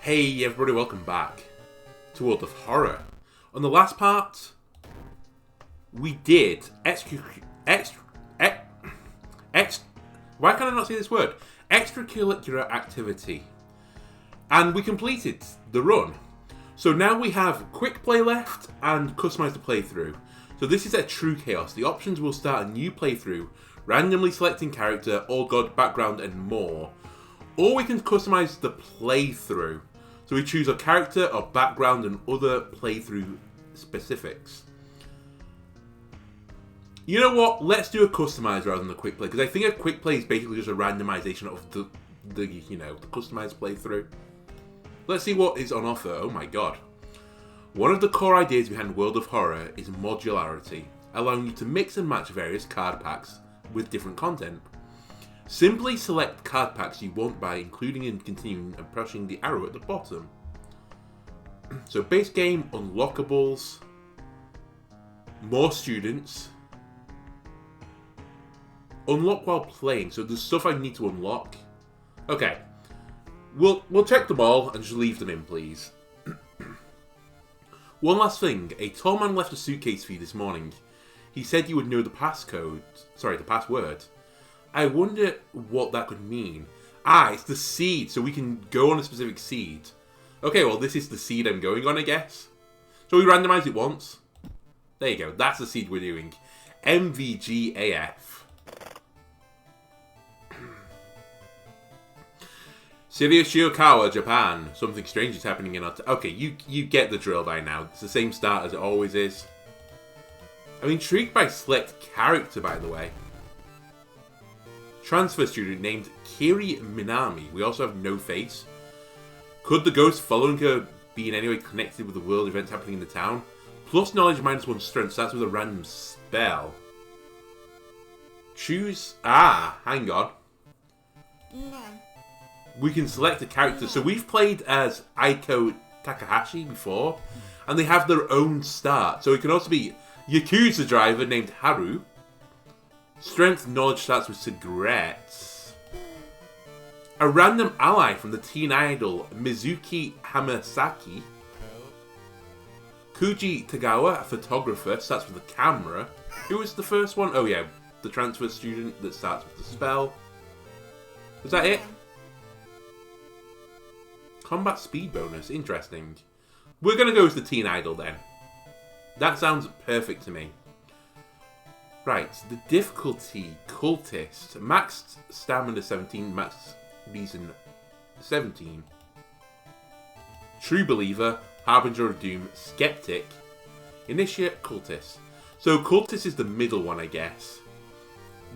Hey everybody, welcome back to World of Horror. On the last part, we did why can I not say this word? Extracurricular activity. And we completed the run. So now we have quick play left and customize the playthrough. So this is a true chaos. The options will start a new playthrough, randomly selecting character, all god, background and more. Or we can customize the playthrough. So we choose a character, our background, and other playthrough specifics. You know what? Let's do a customize rather than a quick play, because I think a quick play is basically just a randomization of the customized playthrough. Let's see what is on offer. Oh my god. One of the core ideas behind World of Horror is modularity, allowing you to mix and match various card packs with different content. Simply select card packs you want by including and continuing and pressing the arrow at the bottom. So base game, unlockables, more students, unlock while playing. So there's stuff I need to unlock. Okay, we'll check them all and just leave them in, please. One last thing, a tall man left a suitcase for you this morning. He said you would know the password. I wonder what that could mean. Ah, it's the seed, so we can go on a specific seed. Okay, well, this is the seed I'm going on, I guess. So we randomize it once. There you go, that's the seed we're doing. MVGAF. Shibuya Shiokawa, Japan. Something strange is happening in our... Okay, you get the drill by now. It's the same start as it always is. I'm intrigued by select character, by the way. Transfer student named Kiri Minami. We also have no face. Could the ghost following her be in any way connected with the world events happening in the town? Plus knowledge -1 strength. So that's with a random spell. Choose... Ah, hang on. No. We can select a character. So we've played as Aiko Takahashi before. And they have their own start. So it can also be Yakuza driver named Haru. Strength knowledge starts with cigarettes. A random ally from the teen idol Mizuki Hamasaki. Kuji Tagawa, a photographer, starts with a camera. Who was the first one? Oh yeah, the transfer student that starts with the spell. Was that it? Combat speed bonus, interesting. We're gonna go as the teen idol then. That sounds perfect to me. Right, the difficulty, cultist, max stamina 17, max reason 17. True believer, harbinger of doom, skeptic, initiate, cultist. So cultist is the middle one, I guess.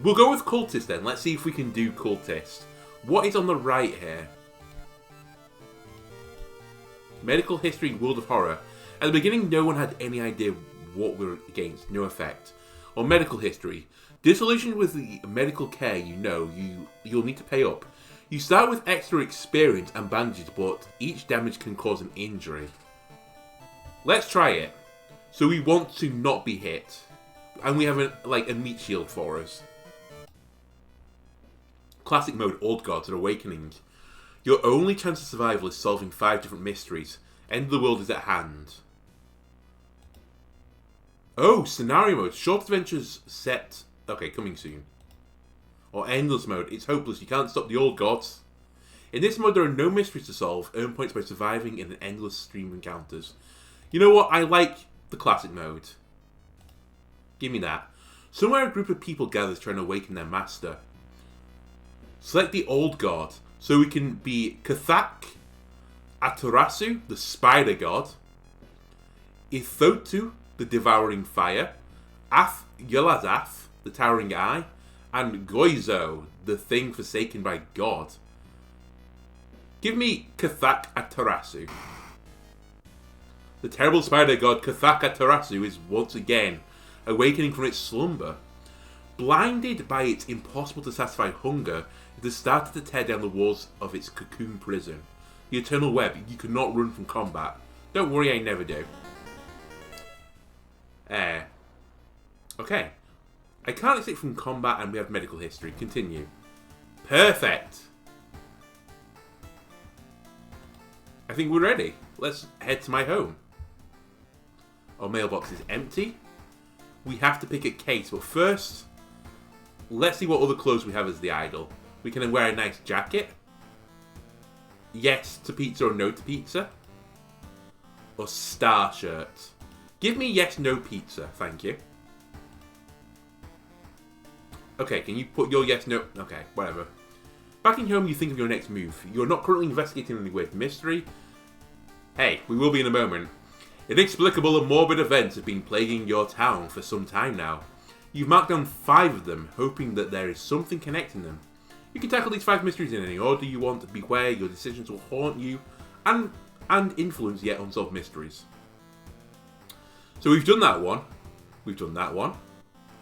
We'll go with cultist then. Let's see if we can do cultist. What is on the right here? Medical history, World of Horror. At the beginning, no one had any idea what we were against. No effect. Or medical history. Disillusioned with the medical care you'll need to pay up. You start with extra experience and bandages, but each damage can cause an injury. Let's try it. So we want to not be hit. And we have a meat shield for us. Classic mode, Old Gods and Awakening. Your only chance of survival is solving 5 different mysteries. End of the world is at hand. Oh, scenario mode. Short adventures set... Okay, coming soon. Or endless mode. It's hopeless. You can't stop the old gods. In this mode, there are no mysteries to solve. Earn points by surviving in an endless stream of encounters. You know what? I like the classic mode. Give me that. Somewhere a group of people gathers trying to awaken their master. Select the old god. So we can be Kathak Atarasu, the spider god. Ithotu, the devouring fire, Ath Yelazath, the towering eye, and Goizo, the thing forsaken by God. Give me Kathak Atarasu. The terrible spider god Kathak Atarasu is once again awakening from its slumber. Blinded by its impossible to satisfy hunger, it has started to tear down the walls of its cocoon prison. The eternal web, you cannot run from combat. Don't worry, I never do. Okay. I can't escape from combat and we have medical history. Continue. Perfect. I think we're ready. Let's head to my home. Our mailbox is empty. We have to pick a case, but first, let's see what other clothes we have as the idol. We can wear a nice jacket. Yes to pizza or no to pizza. Or star shirts. Give me yes, no pizza, thank you. Okay, can you put your yes, no... Okay, whatever. Back in home, you think of your next move. You're not currently investigating any weird mystery. Hey, we will be in a moment. Inexplicable and morbid events have been plaguing your town for some time now. You've marked down 5 of them, hoping that there is something connecting them. You can tackle these 5 mysteries in any order you want to be where your decisions will haunt you and influence yet unsolved mysteries. So we've done that one. We've done that one.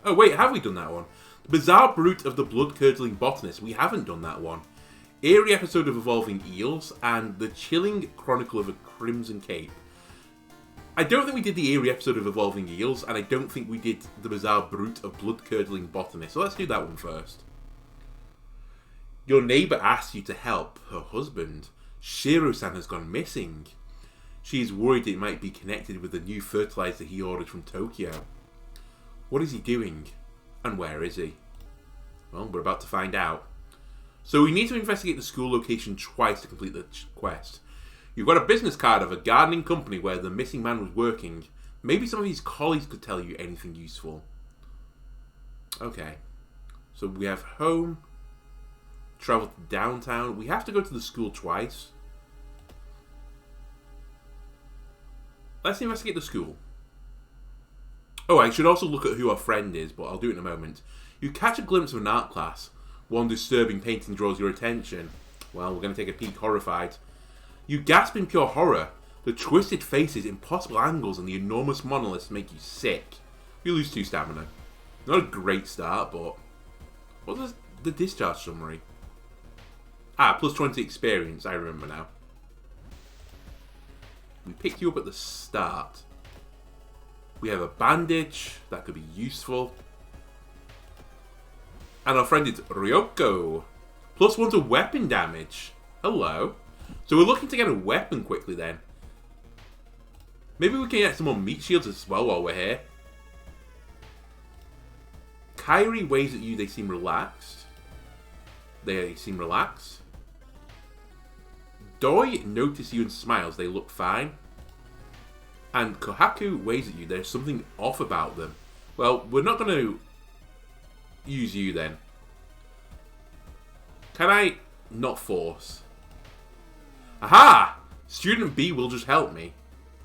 Oh wait, have we done that one? The Bizarre Brute of the Blood-Curdling Botanist. We haven't done that one. Eerie Episode of Evolving Eels and The Chilling Chronicle of a Crimson Cape. I don't think we did the Eerie Episode of Evolving Eels, and I don't think we did The Bizarre Brute of Blood-Curdling Botanist. So let's do that one first. Your neighbour asks you to help her husband. Shiro-san has gone missing. She is worried it might be connected with the new fertilizer he ordered from Tokyo. What is he doing? And where is he? Well, we're about to find out. So we need to investigate the school location twice to complete the quest. You've got a business card of a gardening company where the missing man was working. Maybe some of his colleagues could tell you anything useful. Okay. So we have home. Travel to downtown. We have to go to the school twice. Let's investigate the school. Oh, I should also look at who our friend is, but I'll do it in a moment. You catch a glimpse of an art class. One disturbing painting draws your attention. Well, we're going to take a peek horrified. You gasp in pure horror. The twisted faces, impossible angles, and the enormous monoliths make you sick. You lose 2 stamina. Not a great start, but... What's the discharge summary? Ah, plus 20 experience, I remember now. We picked you up at the start. We have a bandage. That could be useful. And our friend is Ryoko. Plus 1 to weapon damage. Hello. So we're looking to get a weapon quickly then. Maybe we can get some more meat shields as well while we're here. Kairi waves at you. They seem relaxed. They seem relaxed. Doi notices you and smiles. They look fine. And Kohaku waves at you. There's something off about them. Well, we're not going to use you then. Can I not force? Aha! Student B will just help me.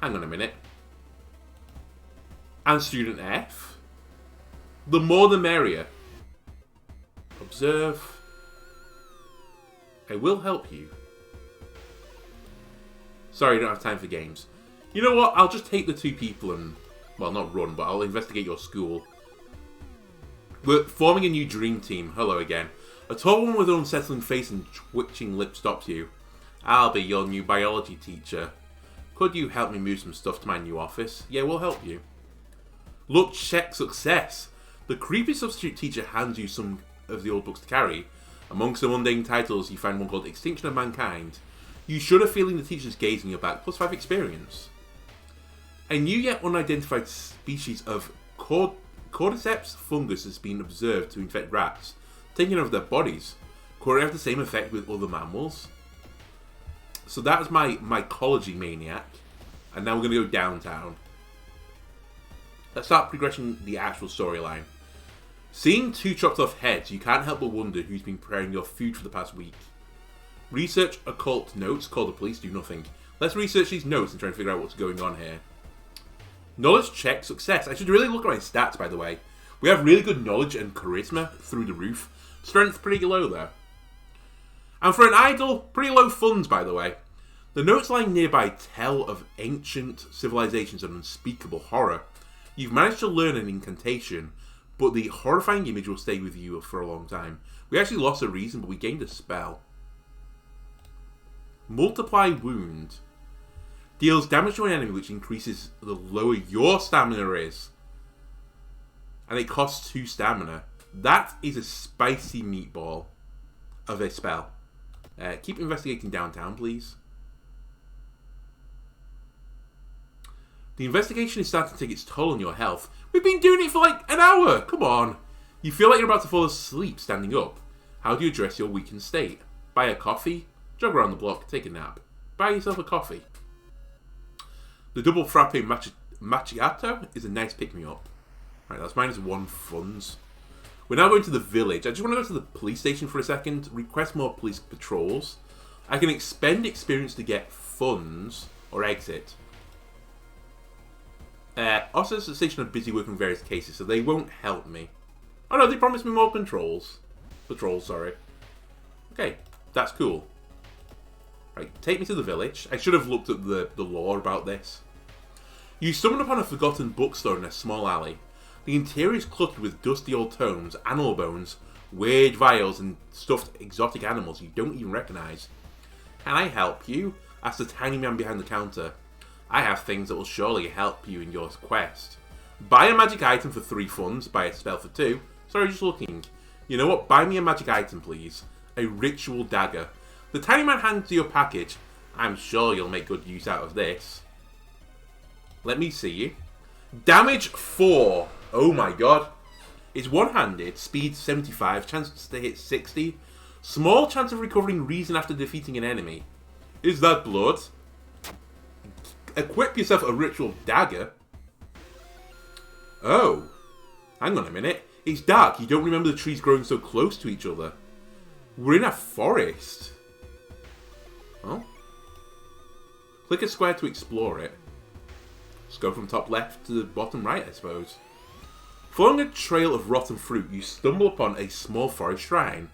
Hang on a minute. And Student F? The more the merrier. Observe. I will help you. Sorry, I don't have time for games. You know what? I'll just take the 2 people and... Well, not run, but I'll investigate your school. We're forming a new dream team. Hello again. A tall woman with an unsettling face and twitching lips stops you. I'll be your new biology teacher. Could you help me move some stuff to my new office? Yeah, we'll help you. Look, check success. The creepy substitute teacher hands you some of the old books to carry. Amongst the mundane titles, you find one called Extinction of Mankind. You shudder feeling the teacher's gaze in your back, plus 5 experience. A new yet unidentified species of cordyceps fungus has been observed to infect rats, taking over their bodies. Could it have the same effect with other mammals? So that's my mycology maniac. And now we're going to go downtown. Let's start progressing the actual storyline. Seeing 2 chopped off heads, you can't help but wonder who's been preparing your food for the past week. Research occult notes, call the police, do nothing. Let's research these notes and try and figure out what's going on here. Knowledge check, success. I should really look at my stats, by the way. We have really good knowledge and charisma through the roof. Strength pretty low, though. And for an idol, pretty low funds, by the way. The notes lying nearby tell of ancient civilizations and unspeakable horror. You've managed to learn an incantation, but the horrifying image will stay with you for a long time. We actually lost a reason, but we gained a spell. Multiply wound. Deals damage to an enemy which increases the lower your stamina is. And it costs 2 stamina. That is a spicy meatball of a spell. Keep investigating downtown, please. The investigation is starting to take its toll on your health. We've been doing it for like an hour. Come on. You feel like you're about to fall asleep standing up. How do you address your weakened state? Buy a coffee? Jog around the block, take a nap. Buy yourself a coffee. The double frappe macchiato is a nice pick-me-up. Right, that's -1 funds. We're now going to the village. I just want to go to the police station for a second. Request more police patrols. I can expend experience to get funds or exit. Officers at the station are busy working on various cases, so they won't help me. Oh no, they promised me more patrols. Patrols, sorry. Okay, that's cool. Right, take me to the village. I should have looked at the lore about this. You stumbled upon a forgotten bookstore in a small alley. The interior is cluttered with dusty old tomes, animal bones, weird vials, and stuffed exotic animals you don't even recognise. Can I help you? Asked the tiny man behind the counter. I have things that will surely help you in your quest. Buy a magic item for 3 funds, buy a spell for 2. Sorry, just looking. You know what? Buy me a magic item, please. A ritual dagger. The tiny man hands you a package. I'm sure you'll make good use out of this. Let me see you. Damage 4. Oh my god. It's one-handed, speed 75, chance to hit 60. Small chance of recovering reason after defeating an enemy. Is that blood? Equip yourself a ritual dagger. Oh. Hang on a minute. It's dark. You don't remember the trees growing so close to each other. We're in a forest. Oh. Click a square to explore it. Just go from top left to the bottom right, I suppose. Following a trail of rotten fruit, you stumble upon a small forest shrine.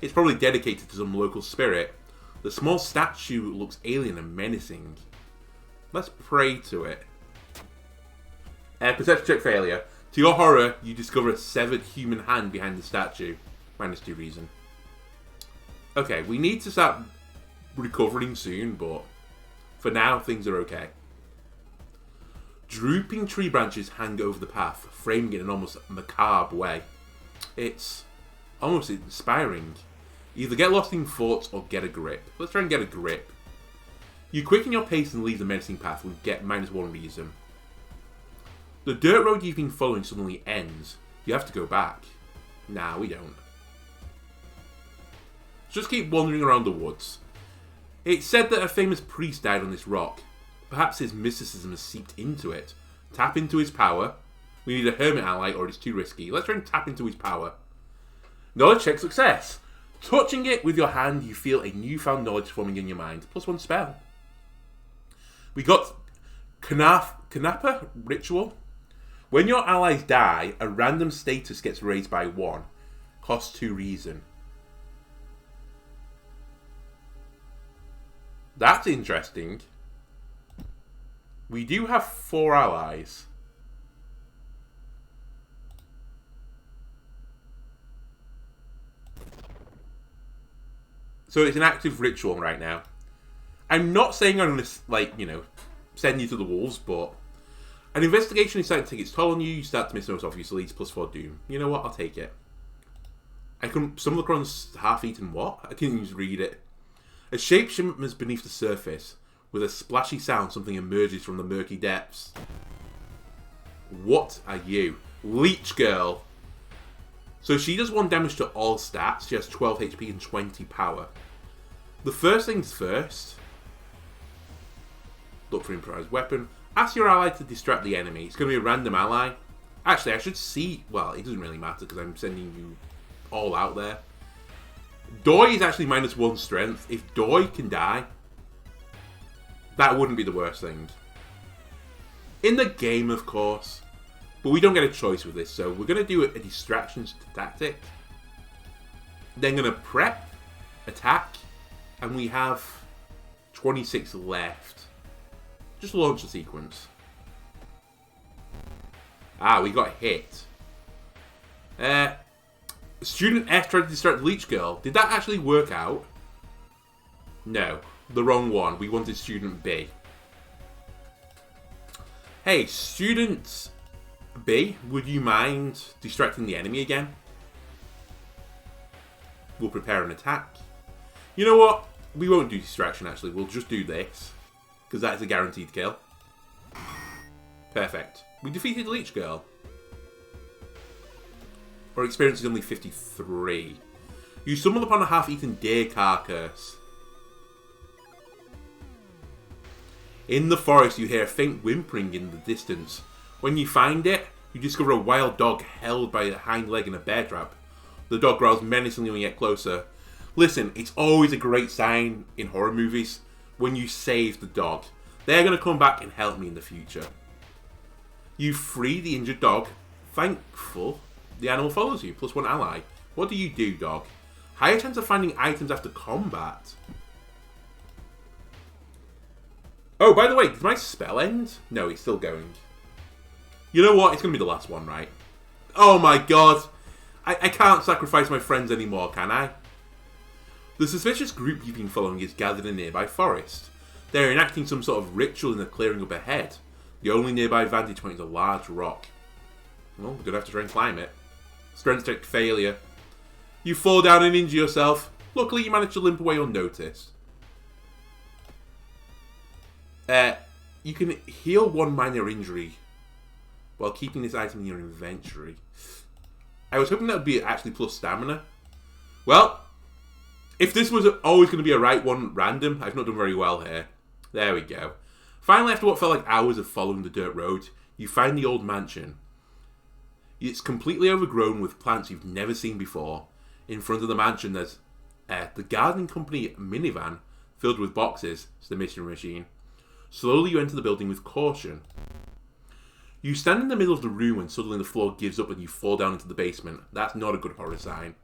It's probably dedicated to some local spirit. The small statue looks alien and menacing. Let's pray to it. Perception check failure. To your horror, you discover a severed human hand behind the statue. -2 reason. Okay, we need to start recovering soon, but for now, things are okay. Drooping tree branches hang over the path, framing it in an almost macabre way. It's almost inspiring. Either get lost in thoughts or get a grip. Let's try and get a grip. You quicken your pace and leave the menacing path. We get -1 reason. The dirt road you've been following suddenly ends. You have to go back. Nah, we don't. Just keep wandering around the woods. It's said that a famous priest died on this rock. Perhaps his mysticism has seeped into it. Tap into his power. We need a hermit ally or it's too risky. Let's try and tap into his power. Knowledge check success. Touching it with your hand, you feel a newfound knowledge forming in your mind. +1 spell. We got Kanapa Ritual. When your allies die, a random status gets raised by 1. Costs 2 reason. That's interesting. We do have 4 allies. So it's an active ritual right now. I'm not saying I'm going to, like, you know, send you to the wolves, but an investigation is starting to take its toll on you. You start to miss most obviously. It's +4 doom. You know what? I'll take it. I can stumble across half-eaten what? I can't even read it. A shape shimmers beneath the surface. With a splashy sound, something emerges from the murky depths. What are you? Leech Girl. So she does 1 damage to all stats. She has 12 HP and 20 power. The first things first. Look for improvised weapon. Ask your ally to distract the enemy. It's going to be a random ally. Actually, I should see... Well, it doesn't really matter because I'm sending you all out there. Doi is actually -1 strength. If Doi can die, that wouldn't be the worst thing. In the game, of course. But we don't get a choice with this, so we're going to do a distractions tactic. Then going to prep, attack, and we have 26 left. Just launch the sequence. Ah, we got hit. Student F tried to distract the Leech Girl. Did that actually work out? No. The wrong one. We wanted Student B. Hey, Student B, would you mind distracting the enemy again? We'll prepare an attack. You know what? We won't do distraction, actually. We'll just do this. Because that's a guaranteed kill. Perfect. We defeated the Leech Girl. Our experience is only 53. You stumble upon a half-eaten deer carcass. In the forest, you hear a faint whimpering in the distance. When you find it, you discover a wild dog held by a hind leg in a bear trap. The dog growls menacingly when you get closer. Listen, it's always a great sign in horror movies when you save the dog. They're going to come back and help me in the future. You free the injured dog. Thankful, the animal follows you, plus 1 ally. What do you do, dog? Higher chance of finding items after combat. Oh, by the way, did my spell end? No, it's still going. You know what? It's going to be the last one, right? Oh my god. I can't sacrifice my friends anymore, can I? The suspicious group you've been following is gathered in a nearby forest. They're enacting some sort of ritual in the clearing up ahead. The only nearby vantage point is a large rock. Well, we're going to have to try and climb it. Strength check failure. You fall down and injure yourself. Luckily, you manage to limp away unnoticed. You can heal 1 minor injury while keeping this item in your inventory. I was hoping that would be actually plus stamina. Well, if this was always going to be a right one random, I've not done very well here. There we go. Finally, after what felt like hours of following the dirt road, you find the old mansion. It's completely overgrown with plants you've never seen before. In front of the mansion, there's the gardening company minivan filled with boxes. It's the mission machine. Slowly, you enter the building with caution. You stand in the middle of the room and suddenly the floor gives up and you fall down into the basement. That's not a good horror sign.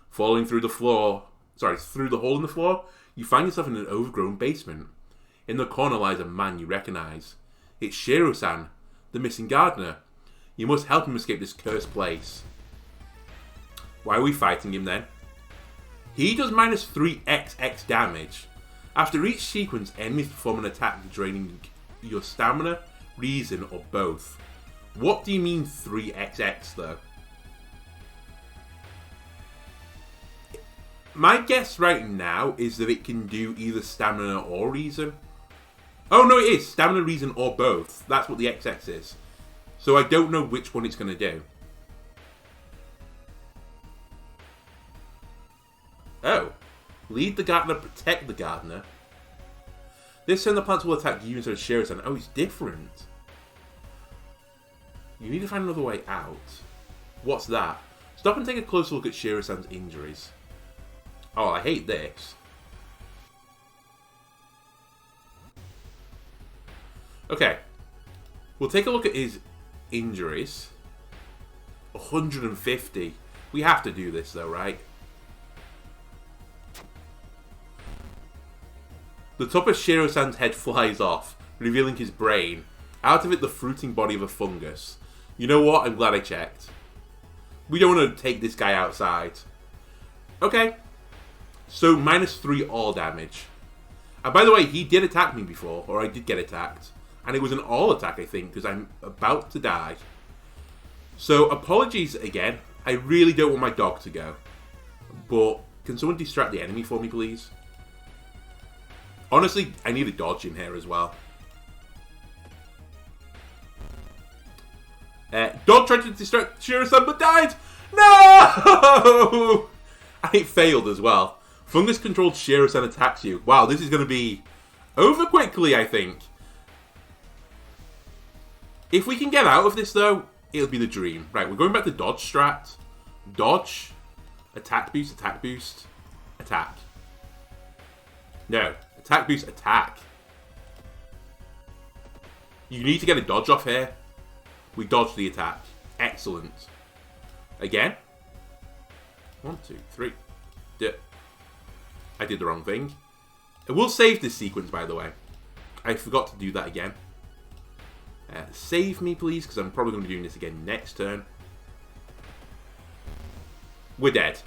Falling through the hole in the floor, you find yourself in an overgrown basement. In the corner lies a man you recognise. It's Shiro-san, the missing gardener. You must help him escape this cursed place. Why are we fighting him then? He does minus 3xx damage. After each sequence, enemies perform an attack draining your stamina, reason, or both. What do you mean 3xx though? My guess right now is that it can do either stamina or reason. Oh no, it is stamina, reason, or both. That's what the XX is. So I don't know which one it's going to do. Oh. Lead the gardener, protect the gardener. This turn the plants will attack you instead of Shiro-san. Oh, it's different. You need to find another way out. What's that? Stop and take a closer look at Shiro-san's injuries. Oh, I hate this. Okay. We'll take a look at his injuries. 150. We have to do this though, right? The top of Shiro-san's head flies off, revealing his brain. Out of it, the fruiting body of a fungus. You know what? I'm glad I checked. We don't want to take this guy outside. Okay. So, minus 3 all damage. And by the way, he did attack me before, or I did get attacked. And it was an all attack, I think, because I'm about to die. So, apologies again. I really don't want my dog to go. But, can someone distract the enemy for me, please? Honestly, I need a dodge in here as well. Dog tried to distract Shiro-san but died! No! And it failed as well. Fungus-controlled Shiro-san attacks you. Wow, this is going to be over quickly, I think. If we can get out of this, though, it'll be the dream. Right, we're going back to dodge strat. Dodge. Attack boost, attack boost. Attack. No. Attack boost, attack. You need to get a dodge off here. We dodged the attack. Excellent. Again. 1, 2, 3. I did the wrong thing. I will save this sequence, by the way. I forgot to do that again. Save me, please, because I'm probably going to be doing this again next turn. We're dead.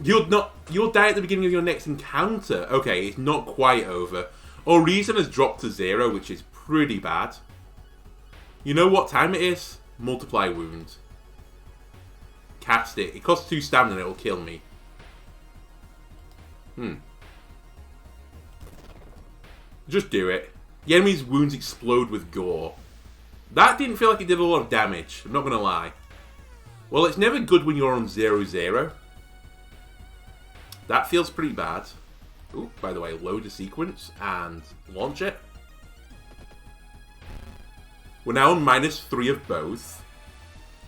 You'll die at the beginning of your next encounter. Okay, it's not quite over. Our reason has dropped to 0, which is pretty bad. You know what time it is? Multiply wound. Cast it. It costs 2 stamina and it'll kill me. Just do it. The enemy's wounds explode with gore. That didn't feel like it did a lot of damage, I'm not going to lie. Well, it's never good when you're on 0-0. That feels pretty bad. Ooh, by the way, load a sequence and launch it. We're now on -3 of both.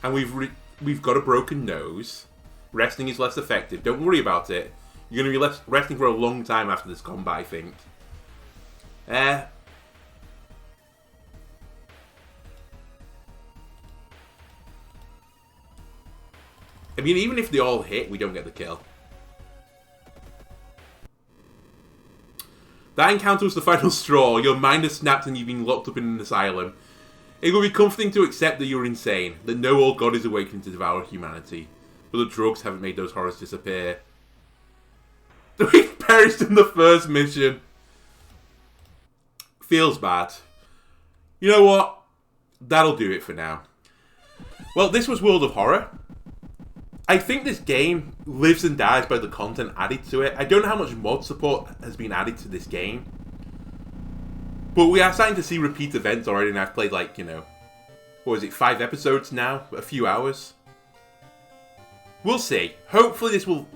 And we've got a broken nose. Resting is less effective. Don't worry about it. You're going to be resting for a long time after this combat, I think. I mean, even if they all hit, we don't get the kill. That encounter was the final straw. Your mind has snapped and you've been locked up in an asylum. It will be comforting to accept that you're insane, that no old god is awakening to devour humanity. But the drugs haven't made those horrors disappear. We perished in the first mission. Feels bad. You know what? That'll do it for now. Well, this was World of Horror. I think this game lives and dies by the content added to it. I don't know how much mod support has been added to this game. But we are starting to see repeat events already, and I've played like, you know, what was it, 5 episodes now? A few hours? We'll see. Hopefully this will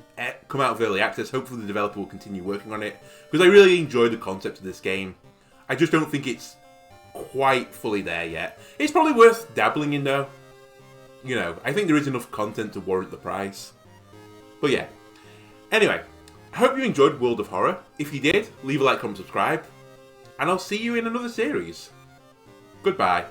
come out of early access. Hopefully the developer will continue working on it. Because I really enjoy the concept of this game. I just don't think it's quite fully there yet. It's probably worth dabbling in though. You know, I think there is enough content to warrant the price. But yeah. Anyway, I hope you enjoyed World of Horror. If you did, leave a like, comment, subscribe. And I'll see you in another series. Goodbye.